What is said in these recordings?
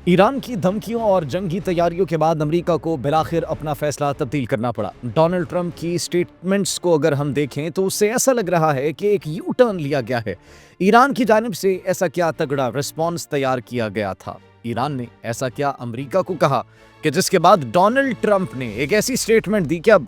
ایران کی دھمکیوں اور جنگی تیاریوں کے بعد امریکہ کو بالآخر اپنا فیصلہ تبدیل کرنا پڑا۔ ڈونلڈ ٹرمپ کی سٹیٹمنٹس کو اگر ہم دیکھیں تو اس سے ایسا لگ رہا ہے کہ ایک یو ٹرن لیا گیا ہے۔ ایران کی جانب سے ایسا کیا تگڑا رسپانس تیار کیا گیا تھا؟ ایران نے ایسا کیا امریکہ کو کہا کہ جس کے بعد ڈونلڈ ٹرمپ نے ایک ایسی سٹیٹمنٹ دی کہ اب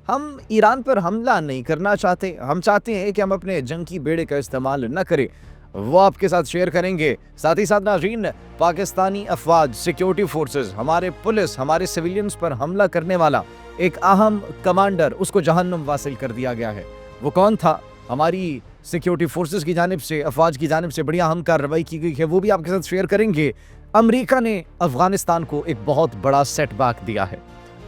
ہم ایران پر حملہ نہیں کرنا چاہتے، ہم چاہتے ہیں کہ ہم اپنے جنگی بیڑے کا استعمال نہ کریں، وہ آپ کے ساتھ شیئر کریں گے۔ ساتھ ہی ساتھ ناظرین، پاکستانی افواج، سیکیورٹی فورسز، ہمارے پولیس، ہمارے سیویلینز پر حملہ کرنے والا ایک اہم کمانڈر، اس کو جہنم واصل کر دیا گیا ہے۔ وہ کون تھا؟ ہماری سیکیورٹی فورسز کی جانب سے، افواج کی جانب سے بڑی اہم کارروائی کی گئی ہے، وہ بھی آپ کے ساتھ شیئر کریں گے۔ امریکہ نے افغانستان کو ایک بہت بڑا سیٹ بیک دیا ہے،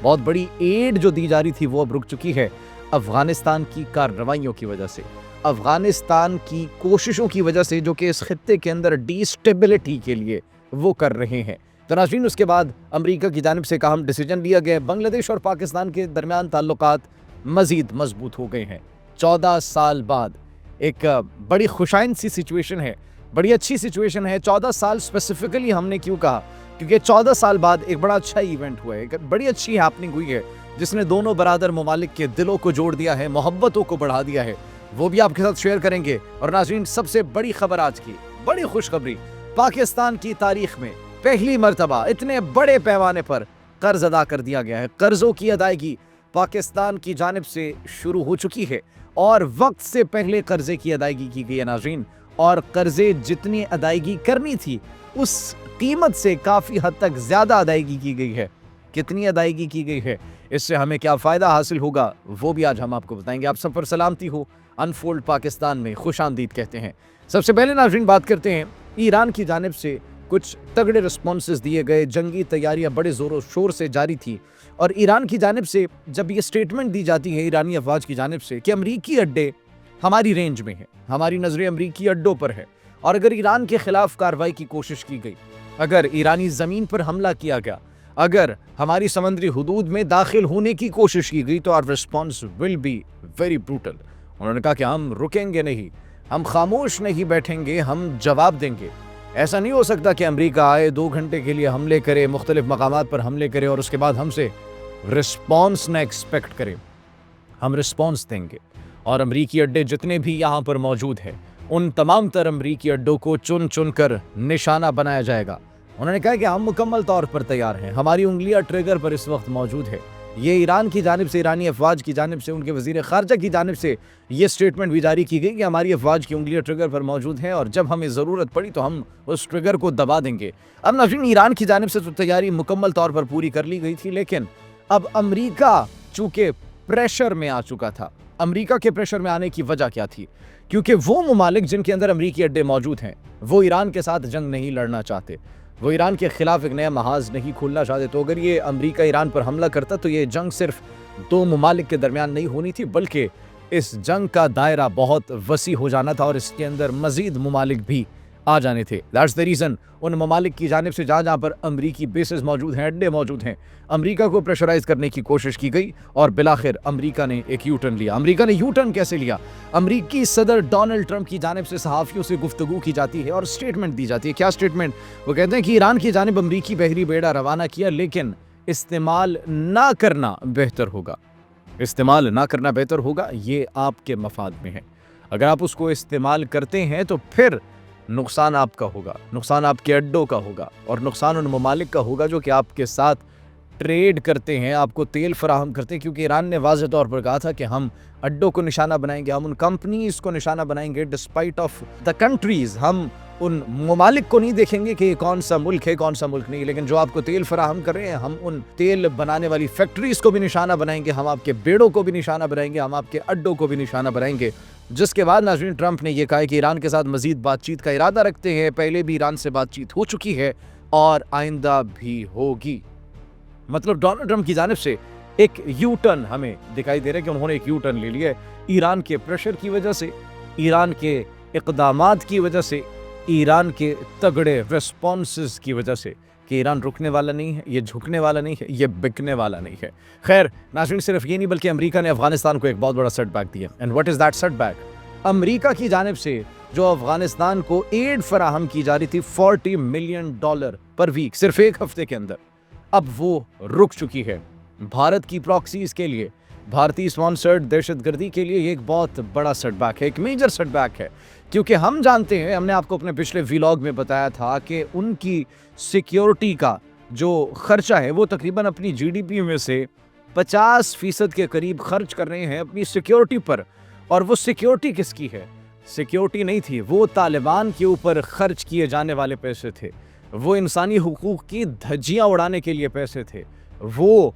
بہت بڑی ایڈ جو دی جا رہی تھی وہ اب رک چکی ہے افغانستان کی کارروائیوں کی وجہ سے، افغانستان کی کوششوں کی وجہ سے، جو کہ اس خطے کے اندر ڈی اسٹیبلٹی کے لیے وہ کر رہے ہیں۔ تو ناظرین، اس کے بعد امریکہ کی جانب سے اہم ڈیسیجن لیا گیا، بنگلہ دیش اور پاکستان کے درمیان تعلقات مزید مضبوط ہو گئے ہیں۔ 14 سال بعد ایک بڑی خوشائن سی سچویشن ہے، بڑی اچھی سچویشن ہے۔ 14 سال اسپیسیفکلی ہم نے کیوں کہا؟ کیونکہ 14 سال بعد ایک بڑا اچھا ایونٹ ہوا ہے، ایک بڑی اچھی ہیپننگ ہوئی ہے جس نے دونوں برادر ممالک کے دلوں کو جوڑ دیا ہے، محبتوں کو بڑھا دیا ہے، وہ بھی آپ کے ساتھ شیئر کریں گے۔ اور ناظرین، سب سے بڑی خبر آج کی، بڑی خوشخبری، پاکستان کی تاریخ میں پہلی مرتبہ اتنے بڑے پیمانے پر قرض ادا کر دیا گیا ہے۔ قرضوں کی ادائیگی پاکستان کی جانب سے شروع ہو چکی ہے اور وقت سے پہلے قرضے کی ادائیگی کی گئی ہے ناظرین، اور قرضے جتنی ادائیگی کرنی تھی اس قیمت سے کافی حد تک زیادہ ادائیگی کی گئی ہے۔ کتنی ادائیگی کی گئی ہے، اس سے ہمیں کیا فائدہ حاصل ہوگا، وہ بھی آج ہم آپ کو بتائیں گے۔ آپ سب پر سلامتی ہو، انفولڈ پاکستان میں خوش آمدید کہتے ہیں۔ سب سے پہلے ناظرین بات کرتے ہیں، ایران کی جانب سے کچھ تگڑے رسپانسز دیے گئے، جنگی تیاریاں بڑے زور و شور سے جاری تھی، اور ایران کی جانب سے جب یہ سٹیٹمنٹ دی جاتی ہے ایرانی افواج کی جانب سے کہ امریکی اڈے ہماری رینج میں ہیں، ہماری نظریں امریکی اڈوں پر ہے، اور اگر ایران کے خلاف کارروائی کی کوشش کی گئی، اگر ایرانی زمین پر حملہ کیا گیا، اگر ہماری سمندری حدود میں داخل ہونے کی کوشش کی گئی، تو our response will be very brutal۔ انہوں نے کہا کہ ہم رکیں گے نہیں، ہم خاموش نہیں بیٹھیں گے، ہم جواب دیں گے۔ ایسا نہیں ہو سکتا کہ امریکہ آئے، 2 گھنٹے کے لیے حملے کرے، مختلف مقامات پر حملے کرے، اور اس کے بعد ہم سے رسپانس نہ ایکسپیکٹ کرے۔ ہم رسپانس دیں گے، اور امریکی اڈے جتنے بھی یہاں پر موجود ہیں، ان تمام تر امریکی اڈوں کو چن چن کر نشانہ بنایا جائے گا۔ انہوں نے کہا کہ ہم مکمل طور پر تیار ہیں، ہماری انگلیاں ٹریگر پر اس وقت موجود ہے۔ یہ ایران کی جانب سے، ایرانی افواج کی جانب سے، ان کے وزیر خارجہ کی جانب سے یہ سٹیٹمنٹ بھی جاری کی گئی کہ ہماری افواج کی انگلیاں ٹریگر پر موجود ہیں، اور جب ہمیں ضرورت پڑی تو ہم اس ٹریگر کو دبا دیں گے۔ اب ناظرین، ایران کی جانب سے تو تیاری مکمل طور پر پوری کر لی گئی تھی، لیکن اب امریکہ چونکہ پریشر میں آ چکا تھا۔ امریکہ کے پریشر میں آنے کی وجہ کیا تھی؟ کیونکہ وہ ممالک جن کے اندر امریکی اڈے موجود ہیں، وہ ایران کے ساتھ جنگ نہیں لڑنا چاہتے، وہ ایران کے خلاف ایک نیا محاذ نہیں کھولنا چاہتے۔ تو اگر یہ امریکہ ایران پر حملہ کرتا تو یہ جنگ صرف 2 ممالک کے درمیان نہیں ہونی تھی، بلکہ اس جنگ کا دائرہ بہت وسیع ہو جانا تھا، اور اس کے اندر مزید ممالک بھی آ جانے تھے۔ دیٹس دی ریزن ان ممالک کی جانب سے جہاں جہاں پر امریکی بیسز موجود ہیں، اڈے موجود ہیں، امریکہ کو پریشرائز کرنے کی کوشش کی گئی، اور بالآخر امریکہ نے ایک یو ٹرن لیا۔ امریکہ نے یو ٹرن کیسے لیا؟ امریکی صدر ڈونلڈ ٹرمپ کی جانب سے صحافیوں سے گفتگو کی جاتی ہے اور سٹیٹمنٹ دی جاتی ہے۔ کیا سٹیٹمنٹ؟ وہ کہتے ہیں کہ ایران کی جانب امریکی بحری بیڑا روانہ کیا، لیکن استعمال نہ کرنا بہتر ہوگا۔ استعمال نہ کرنا بہتر ہوگا، یہ آپ کے مفاد میں ہے۔ اگر آپ اس کو استعمال کرتے ہیں تو پھر نقصان آپ کا ہوگا، نقصان آپ کے اڈوں کا ہوگا، اور نقصان ان ممالک کا ہوگا جو کہ آپ کے ساتھ ٹریڈ کرتے ہیں، آپ کو تیل فراہم کرتے ہیں، کیونکہ ایران نے واضح طور پر کہا تھا کہ ہم اڈوں کو نشانہ بنائیں گے، ہم ان کمپنیز کو نشانہ بنائیں گے، ڈسپائٹ آف دا کنٹریز، ہم ان ممالک کو نہیں دیکھیں گے کہ یہ کون سا ملک ہے، کون سا ملک نہیں، لیکن جو آپ کو تیل فراہم کر رہے ہیں، ہم ان تیل بنانے والی فیکٹریز کو بھی نشانہ بنائیں گے، ہم آپ کے بیڑوں کو بھی نشانہ بنائیں گے، ہم آپ کے اڈوں کو بھی نشانہ بنائیں گے۔ جس کے بعد ناظرین، ٹرمپ نے یہ کہا کہ ایران کے ساتھ مزید بات چیت کا ارادہ رکھتے ہیں، پہلے بھی ایران سے بات چیت ہو چکی ہے اور آئندہ بھی ہوگی۔ مطلب ڈونلڈ ٹرمپ کی جانب سے ایک یو ٹرن ہمیں دکھائی دے رہا ہے کہ انہوں نے ایک یو ٹرن لے لیا ہے، ایران کے پریشر کی وجہ سے، ایران کے اقدامات کی وجہ سے، ایران کے تگڑے ریسپانسز کی وجہ سے، کہ ایران رکنے والا نہیں ہے، یہ جھکنے والا نہیں ہے، یہ بکنے والا نہیں ہے۔ خیر ناظرین، صرف یہ نہیں بلکہ امریکہ نے افغانستان کو ایک بہت بڑا سیٹ بیک دیا۔ And what is that set back? امریکہ کی جانب سے جو افغانستان کو ایڈ فراہم کی جا رہی تھی $40 ملین پر ویک صرف ایک ہفتے کے اندر، اب وہ رک چکی ہے۔ بھارت کی پراکسیز کے لیے، بھارتی اسپانسرڈ دہشت گردی کے لیے یہ ایک بہت بڑا سیٹ بیک ہے، ایک میجر سیٹ بیک ہے، کیونکہ ہم جانتے ہیں، ہم نے آپ کو اپنے پچھلے ویلاگ میں بتایا تھا کہ ان کی سیکیورٹی کا جو خرچہ ہے وہ تقریباً اپنی جی ڈی پی میں سے 50% کے قریب خرچ کر رہے ہیں اپنی سیکیورٹی پر۔ اور وہ سیکیورٹی کس کی ہے؟ سیکیورٹی نہیں تھی، وہ طالبان کے اوپر خرچ کیے جانے والے پیسے تھے، وہ انسانی حقوق کی دھجیاں اڑانے کے لیے پیسے تھے، وہ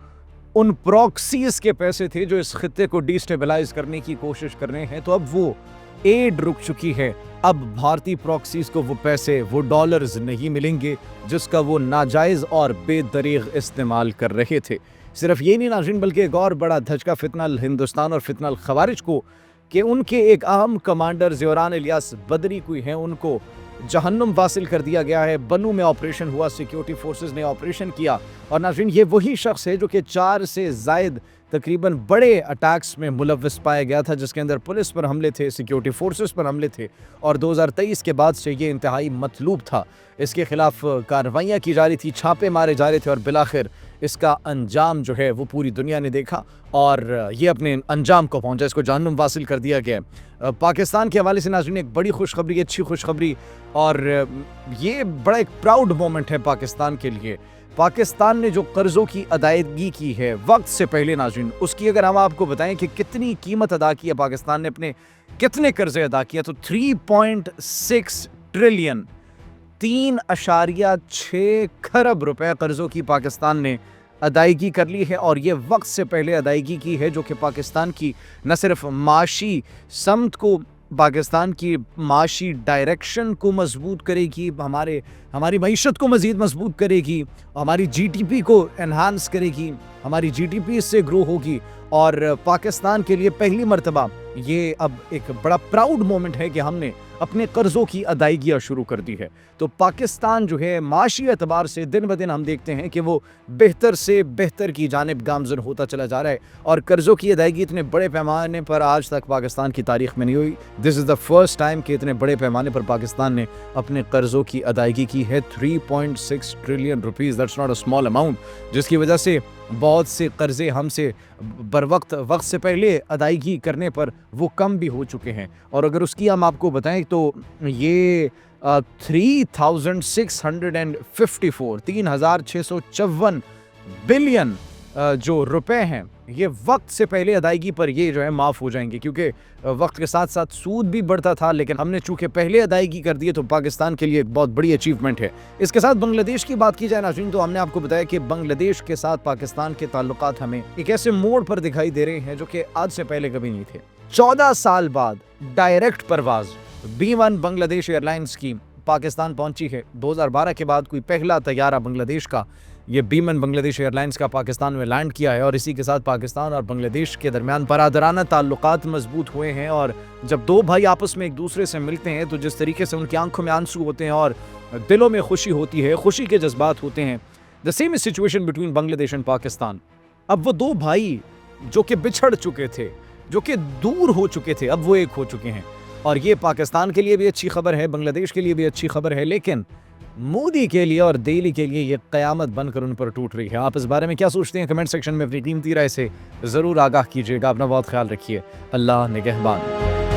ان پراکسیز کے پیسے تھے جو اس خطے کو ڈی سٹیبلائز کرنے کی کوشش کر رہے ہیں۔ تو اب وہ ایڈ رک چکی ہے، اب بھارتی پراکسیز کو وہ پیسے، وہ ڈالرز نہیں ملیں گے جس کا وہ ناجائز اور بے دریغ استعمال کر رہے تھے۔ صرف یہ نہیں ناظرین، بلکہ ایک اور بڑا دھچکا فتنہ ہندوستان اور فتنہ الخوارج کو، کہ ان کے ایک اہم کمانڈر زیوران الیاس بدری کوئی ہیں، ان کو جہنم واصل کر دیا گیا ہے۔ بنو میں آپریشن ہوا، سیکیورٹی فورسز نے آپریشن کیا، اور ناظرین یہ وہی شخص ہے جو کہ 4 سے زائد تقریباً بڑے اٹیکس میں ملوث پایا گیا تھا، جس کے اندر پولیس پر حملے تھے، سیکیورٹی فورسز پر حملے تھے، اور 2023 کے بعد سے یہ انتہائی مطلوب تھا۔ اس کے خلاف کارروائیاں کی جا رہی تھی، چھاپے مارے جا رہے تھے، اور بالآخر اس کا انجام جو ہے وہ پوری دنیا نے دیکھا، اور یہ اپنے انجام کو پہنچا، اس کو جہنم واصل کر دیا گیا۔ پاکستان کے حوالے سے ناظرین ایک بڑی خوشخبری، اچھی خوشخبری، اور یہ بڑا ایک پراؤڈ مومنٹ ہے پاکستان کے لیے۔ پاکستان نے جو قرضوں کی ادائیگی کی ہے وقت سے پہلے ناظرین، اس کی اگر ہم آپ کو بتائیں کہ کتنی قیمت ادا کی ہے پاکستان نے، اپنے کتنے قرضے ادا کیا، تو 3.6 ٹریلین 3.6 کھرب روپے قرضوں کی پاکستان نے ادائیگی کر لی ہے، اور یہ وقت سے پہلے ادائیگی کی ہے، جو کہ پاکستان کی نہ صرف معاشی سمت کو، پاکستان کی معاشی ڈائریکشن کو مضبوط کرے گی، ہماری معیشت کو مزید مضبوط کرے گی، ہماری جی ٹی پی کو انہانس کرے گی، ہماری جی ٹی پی اس سے گرو ہوگی، اور پاکستان کے لیے پہلی مرتبہ یہ اب ایک بڑا پراؤڈ مومنٹ ہے کہ ہم نے اپنے قرضوں کی ادائیگیاں شروع کر دی ہے۔ تو پاکستان جو ہے معاشی اعتبار سے دن بدن ہم دیکھتے ہیں کہ وہ بہتر سے بہتر کی جانب گامزن ہوتا چلا جا رہا ہے، اور قرضوں کی ادائیگی اتنے بڑے پیمانے پر آج تک پاکستان کی تاریخ میں نہیں ہوئی۔ دس از دا فرسٹ ٹائم کہ اتنے بڑے پیمانے پر پاکستان نے اپنے قرضوں کی ادائیگی کی ہے۔ 3.6 trillion rupees, that's not a small amount, جس کی وجہ سے بہت سے قرضے ہم سے وقت سے پہلے ادائیگی کرنے پر وہ کم بھی ہو چکے ہیں۔ اور اگر اس کی ہم آپ کو بتائیں تو یہ 3,654 بلین جو روپے ہیں، یہ وقت سے پہلے ادائیگی پر یہ جو ہے معاف ہو جائیں گے، کیونکہ وقت کے ساتھ ساتھ سود بھی بڑھتا تھا، لیکن ہم نے چونکہ پہلے ادائیگی کر دی، تو پاکستان کے لیے ایک بہت بڑی اچیومنٹ ہے۔ اس کے ساتھ بنگلہ دیش کی بات کی جائے ناظرین، تو ہم نے آپ کو بتایا کہ بنگلہ دیش کے ساتھ پاکستان کے تعلقات ہمیں ایک ایسے موڑ پر دکھائی دے رہے ہیں جو کہ آج سے پہلے کبھی نہیں تھے۔ 14 سال بعد ڈائریکٹ پرواز B1 بنگلہ دیش ایئر لائنز کی پاکستان پہنچی ہے۔ 2012 کے بعد کوئی پہلا طیارہ بنگلہ دیش کا، یہ B1 بنگلہ دیش ایئر لائنز کا پاکستان میں لینڈ کیا ہے، اور اسی کے ساتھ پاکستان اور بنگلہ دیش کے درمیان برادرانہ تعلقات مضبوط ہوئے ہیں۔ اور جب دو بھائی آپس میں ایک دوسرے سے ملتے ہیں تو جس طریقے سے ان کی آنکھوں میں آنسو ہوتے ہیں اور دلوں میں خوشی ہوتی ہے، خوشی کے جذبات ہوتے ہیں۔ The same is situation between بنگلہ دیش and پاکستان۔ اب وہ دو بھائی جو کہ بچھڑ چکے تھے، جو کہ دور ہو چکے تھے، اب وہ ایک ہو چکے ہیں، اور یہ پاکستان کے لیے بھی اچھی خبر ہے، بنگلہ دیش کے لیے بھی اچھی خبر ہے، لیکن مودی کے لیے اور دہلی کے لیے یہ قیامت بن کر ان پر ٹوٹ رہی ہے۔ آپ اس بارے میں کیا سوچتے ہیں؟ کمنٹ سیکشن میں اپنی قیمتی رائے سے ضرور آگاہ کیجیے گا۔ اپنا بہت خیال رکھیے۔ اللہ نگہبان۔